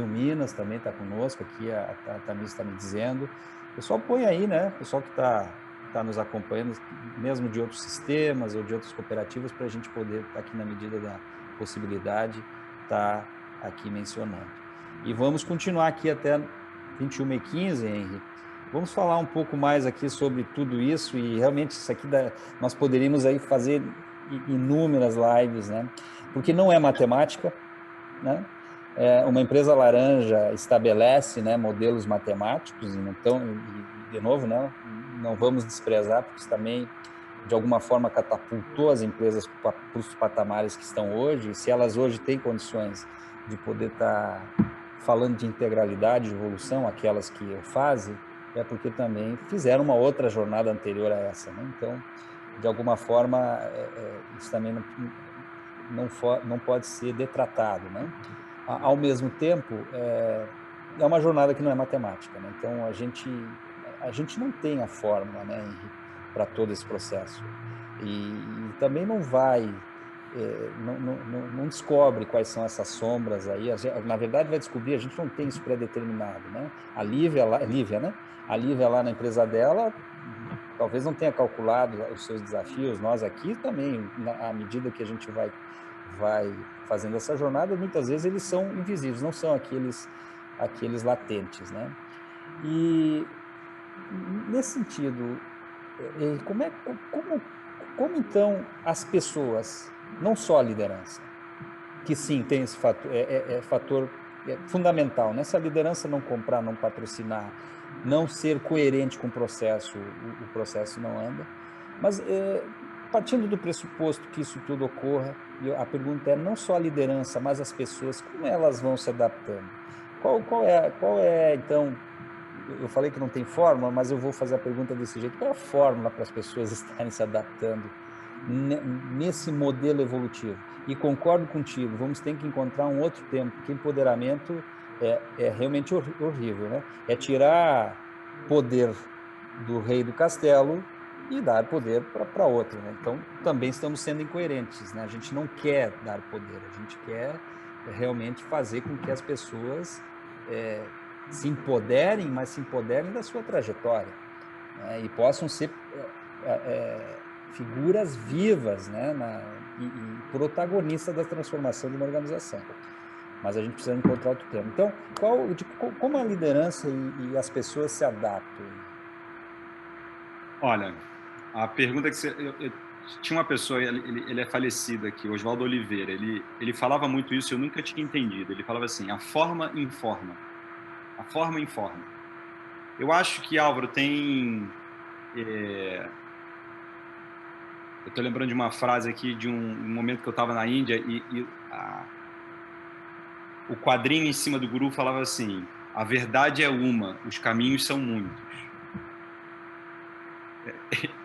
Minas também está conosco aqui, a Tamires está me dizendo. O pessoal põe aí, né? O pessoal que está nos acompanhando, mesmo de outros sistemas ou de outras cooperativas, para a gente poder estar aqui na medida da possibilidade, estar aqui mencionando. E vamos continuar aqui até 21h15, Henri. Vamos falar um pouco mais aqui sobre tudo isso e realmente isso aqui nós poderíamos aí fazer inúmeras lives, né? Porque não é matemática, né? Uma empresa laranja estabelece, né, modelos matemáticos e de novo, né, não vamos desprezar, porque isso também de alguma forma catapultou as empresas para os patamares que estão hoje. Se elas hoje têm condições de poder estar falando de integralidade, de evolução, aquelas que o fazem, é porque também fizeram uma outra jornada anterior a essa, né? Então, de alguma forma, isso também não pode ser detratado, né? Ao mesmo tempo, é uma jornada que não é matemática, né? Então, a gente não tem a fórmula, né, para todo esse processo. E também não vai, não descobre quais são essas sombras aí. Na verdade, vai descobrir, a gente não tem isso pré-determinado, né? A Lívia, né? A Lívia lá na empresa dela, talvez não tenha calculado os seus desafios. Nós aqui também, à medida que a gente vai fazendo essa jornada, muitas vezes eles são invisíveis, não são aqueles latentes, né? E nesse sentido, como então as pessoas, não só a liderança, que sim tem esse fator, fator fundamental, né? Se a liderança não comprar, não patrocinar, não ser coerente com o processo não anda. Mas partindo do pressuposto que isso tudo ocorra, a pergunta é não só a liderança, mas as pessoas, como elas vão se adaptando? Qual é então, eu falei que não tem fórmula, mas eu vou fazer a pergunta desse jeito, qual é a fórmula para as pessoas estarem se adaptando nesse modelo evolutivo? E concordo contigo, vamos ter que encontrar um outro tempo, porque empoderamento é realmente horrível, né? É tirar poder do rei do castelo e dar poder para outro, né? Então, também estamos sendo incoerentes, né? A gente não quer dar poder, a gente quer realmente fazer com que as pessoas se empoderem, mas se empoderem da sua trajetória, né? E possam ser figuras vivas, né? E protagonistas da transformação de uma organização. Mas a gente precisa encontrar outro termo. Então, como a liderança e as pessoas se adaptam? Olha, a pergunta que eu tinha uma pessoa, ele é falecido aqui, Oswaldo Oliveira, ele falava muito isso, eu nunca tinha entendido. Ele falava assim: a forma informa. A forma informa. Eu acho que, Álvaro, tem... eu estou lembrando de uma frase aqui de um momento que eu estava na Índia o quadrinho em cima do guru falava assim: a verdade é uma, os caminhos são muitos.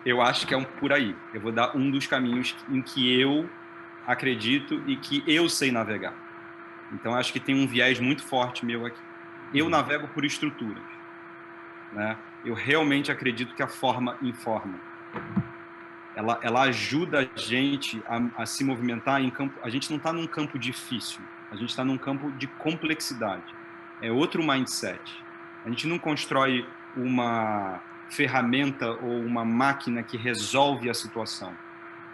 Eu acho que é por aí. Eu vou dar um dos caminhos em que eu acredito e que eu sei navegar. Então, acho que tem um viés muito forte meu aqui. Eu navego por estruturas, né? Eu realmente acredito que a forma informa. Ela ajuda a gente a se movimentar em campo. A gente não está num campo difícil, a gente está num campo de complexidade. É outro mindset. A gente não constrói uma ferramenta ou uma máquina que resolve a situação,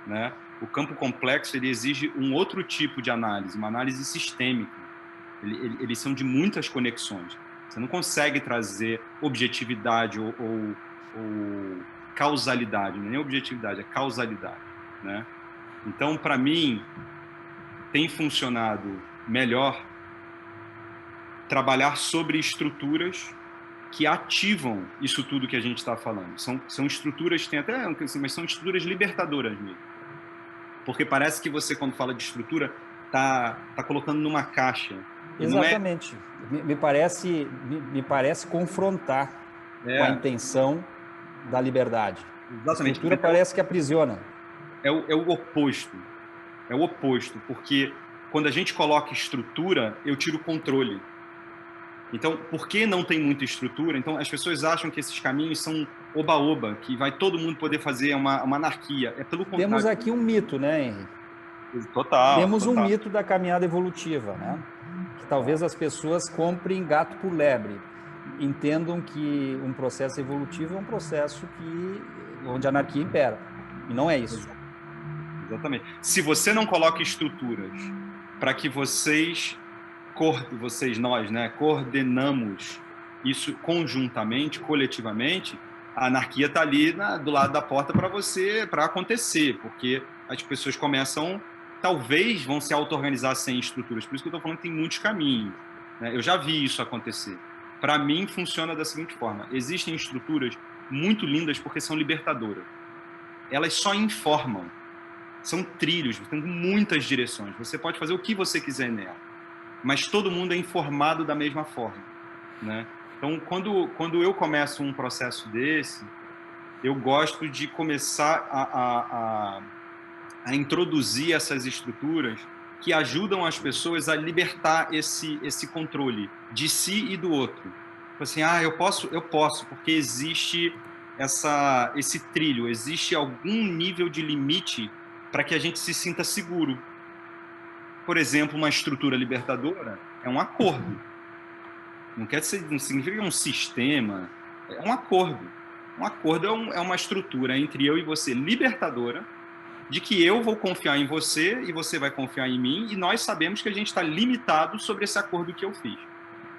né? O campo complexo, ele exige um outro tipo de análise, uma análise sistêmica. Eles são de muitas conexões. Você não consegue trazer objetividade ou causalidade, não é nem objetividade, é causalidade, né? Então, para mim, tem funcionado melhor trabalhar sobre estruturas que ativam isso tudo que a gente está falando. São estruturas, tem até, mas são estruturas libertadoras mesmo. Porque parece que você, quando fala de estrutura, tá colocando numa caixa. Exatamente. Me parece confrontar com a intenção da liberdade. Exatamente. A estrutura parece que aprisiona. É o oposto. É o oposto, porque quando a gente coloca estrutura, eu tiro o controle. Então, por que não tem muita estrutura? Então, as pessoas acham que esses caminhos são oba-oba, que vai todo mundo poder fazer uma anarquia. É pelo contrário. Temos aqui um mito, né, Henry? Total, Temos um total. mito da caminhada evolutiva, né? Que talvez as pessoas comprem gato por lebre, entendam que um processo evolutivo é um processo onde a anarquia impera. E não é isso. Exatamente. Se você não coloca estruturas para que nós, né, coordenamos isso conjuntamente, coletivamente, a anarquia está ali do lado da porta para acontecer, porque as pessoas talvez vão se auto-organizar sem estruturas. Por isso que eu estou falando que tem muitos caminhos, né? Eu já vi isso acontecer. Para mim, funciona da seguinte forma: existem estruturas muito lindas porque são libertadoras. Elas só informam. São trilhos, tem muitas direções. Você pode fazer o que você quiser nela, mas todo mundo é informado da mesma forma, né? Então, quando eu começo um processo desse, eu gosto de começar a introduzir essas estruturas que ajudam as pessoas a libertar esse controle de si e do outro. Assim, eu posso, porque existe esse trilho, existe algum nível de limite para que a gente se sinta seguro. Por exemplo, uma estrutura libertadora é um acordo. Não significa que é um sistema, é um acordo. Um acordo é uma estrutura entre eu e você libertadora, de que eu vou confiar em você e você vai confiar em mim, e nós sabemos que a gente está limitado sobre esse acordo que eu fiz.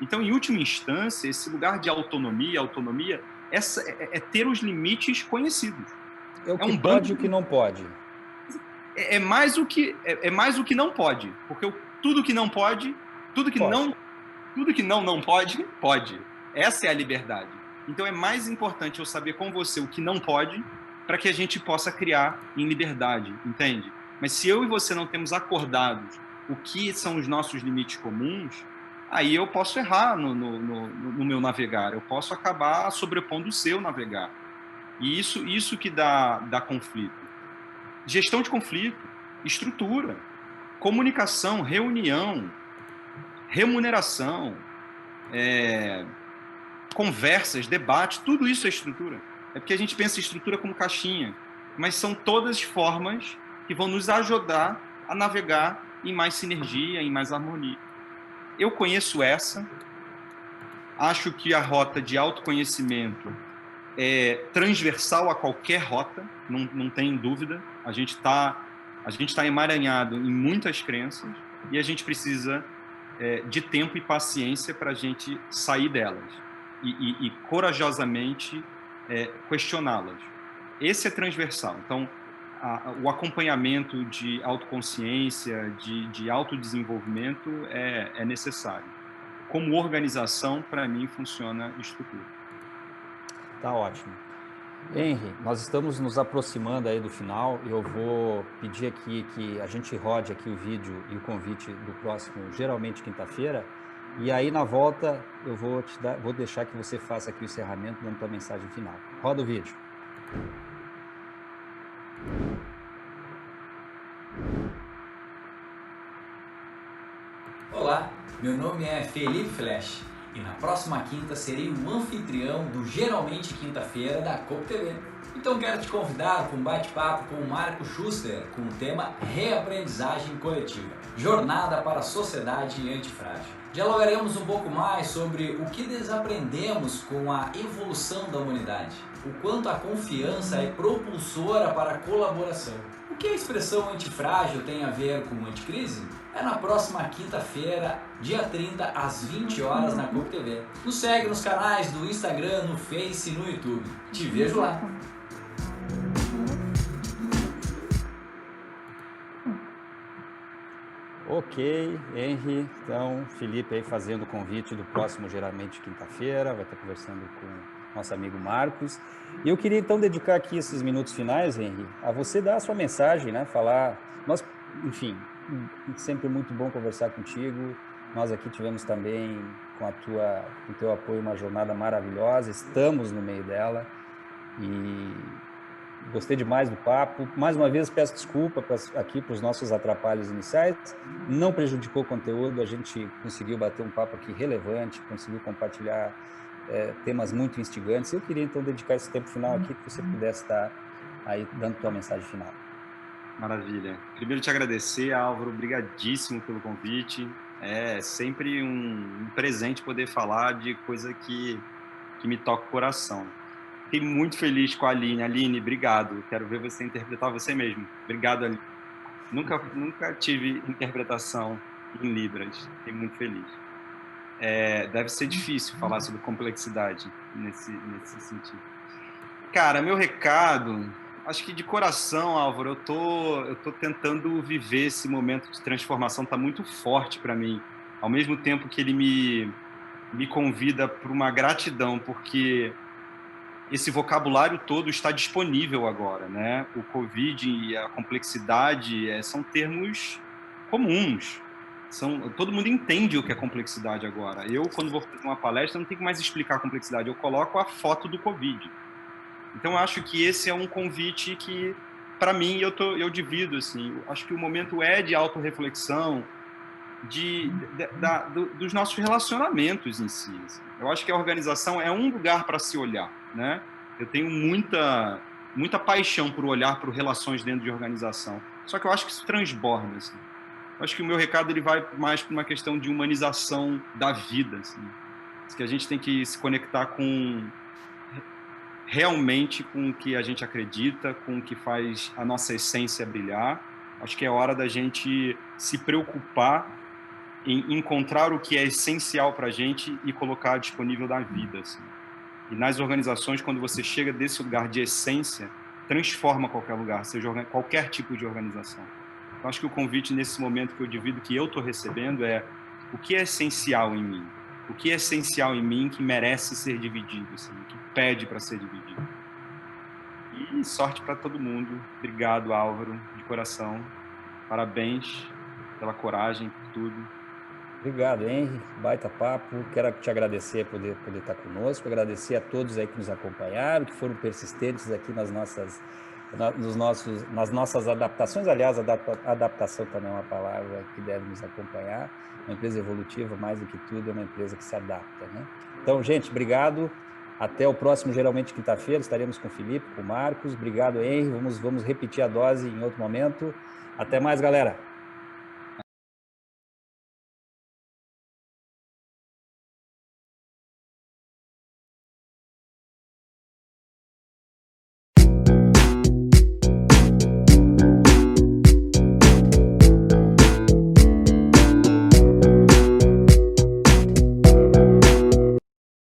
Então, em última instância, esse lugar de autonomia é ter os limites conhecidos. É o que pode e o que não pode. É mais o que não pode, porque tudo que não pode, tudo que não pode, pode. Essa é a liberdade. Então é mais importante eu saber com você o que não pode, para que a gente possa criar em liberdade, entende? Mas se eu e você não temos acordados o que são os nossos limites comuns, aí eu posso errar no meu navegar, eu posso acabar sobrepondo o seu navegar. E isso que dá conflito. Gestão de conflito, estrutura, comunicação, reunião, remuneração, conversas, debate, tudo isso é estrutura. É porque a gente pensa em estrutura como caixinha, mas são todas formas que vão nos ajudar a navegar em mais sinergia, em mais harmonia. Eu conheço essa, acho que a rota de autoconhecimento é transversal a qualquer rota, não tem dúvida. A gente tá emaranhado em muitas crenças e a gente precisa de tempo e paciência para a gente sair delas e corajosamente questioná-las. Esse é transversal. Então, o acompanhamento de autoconsciência, de autodesenvolvimento é necessário. Como organização, para mim, funciona estrutura. Tá ótimo. Henry, nós estamos nos aproximando aí do final e eu vou pedir aqui que a gente rode aqui o vídeo e o convite do próximo, geralmente quinta-feira, e aí na volta eu vou deixar que você faça aqui o encerramento dando tua mensagem final. Roda o vídeo. Olá, meu nome é Felipe Flash. E na próxima quinta serei o anfitrião do Geralmente Quinta-feira da Coop TV. Então quero te convidar para um bate-papo com o Marco Schuster com o tema Reaprendizagem Coletiva, Jornada para a Sociedade Antifrágil. Dialogaremos um pouco mais sobre o que desaprendemos com a evolução da humanidade, o quanto a confiança é propulsora para a colaboração. O que a expressão antifrágil tem a ver com anticrise? É na próxima quinta-feira, dia 30, às 20 horas na Coop TV. Nos segue nos canais do Instagram, no Face e no YouTube. Te vejo lá! Ok, Henry. Então, Felipe aí fazendo o convite do próximo, geralmente quinta-feira, vai estar conversando com nosso amigo Marcos. E eu queria então dedicar aqui esses minutos finais, Henry, a você dar a sua mensagem, né? Falar, enfim, sempre muito bom conversar contigo. Nós aqui tivemos também com o teu apoio uma jornada maravilhosa, estamos no meio dela Gostei demais do papo. Mais uma vez, peço desculpa aqui para os nossos atrapalhos iniciais. Não prejudicou o conteúdo, a gente conseguiu bater um papo aqui relevante, conseguiu compartilhar temas muito instigantes. Eu queria, então, dedicar esse tempo final aqui, que você pudesse estar aí dando tua mensagem final. Maravilha. Primeiro, te agradecer, Álvaro. Obrigadíssimo pelo convite. É sempre um presente poder falar de coisa que me toca o coração. Fiquei muito feliz com a Aline. Aline, obrigado. Quero ver você interpretar você mesmo. Obrigado, Aline. Nunca tive interpretação em Libras. Fiquei muito feliz. Deve ser difícil falar sobre complexidade nesse sentido. Cara, meu recado, acho que de coração, Álvaro, eu tô tentando viver esse momento de transformação, tá muito forte para mim. Ao mesmo tempo que ele me convida para uma gratidão, porque esse vocabulário todo está disponível agora, né? O Covid e a complexidade são termos comuns. Todo mundo entende o que é complexidade agora. Eu, quando vou fazer uma palestra, não tenho que mais explicar a complexidade, eu coloco a foto do Covid. Então, acho que esse é um convite que, para mim, eu divido. Assim, acho que o momento é de autorreflexão, dos nossos relacionamentos em si. Assim. Eu acho que a organização é um lugar para se olhar, né? Eu tenho muita paixão por olhar para relações dentro de organização. Só que eu acho que isso transborda. Assim. Eu acho que o meu recado ele vai mais para uma questão de humanização da vida. Assim. Que a gente tem que se conectar realmente com o que a gente acredita, com o que faz a nossa essência brilhar. Acho que é hora da gente se preocupar em encontrar o que é essencial para a gente e colocar disponível na vida. Assim. E nas organizações, quando você chega desse lugar de essência, transforma qualquer lugar, seja qualquer tipo de organização. Então, acho que o convite nesse momento que eu divido, que eu estou recebendo, é o que é essencial em mim? O que é essencial em mim que merece ser dividido, assim, que pede para ser dividido? E sorte para todo mundo. Obrigado, Álvaro, de coração. Parabéns pela coragem, por tudo. Obrigado, Henry. Baita papo. Quero te agradecer por poder estar conosco, agradecer a todos aí que nos acompanharam, que foram persistentes aqui nas nossas adaptações. Aliás, adaptação também é uma palavra que deve nos acompanhar. Uma empresa evolutiva, mais do que tudo, é uma empresa que se adapta, né? Então, gente, obrigado. Até o próximo, geralmente quinta-feira, estaremos com o Felipe, com o Marcos. Obrigado, Henry. Vamos repetir a dose em outro momento. Até mais, galera.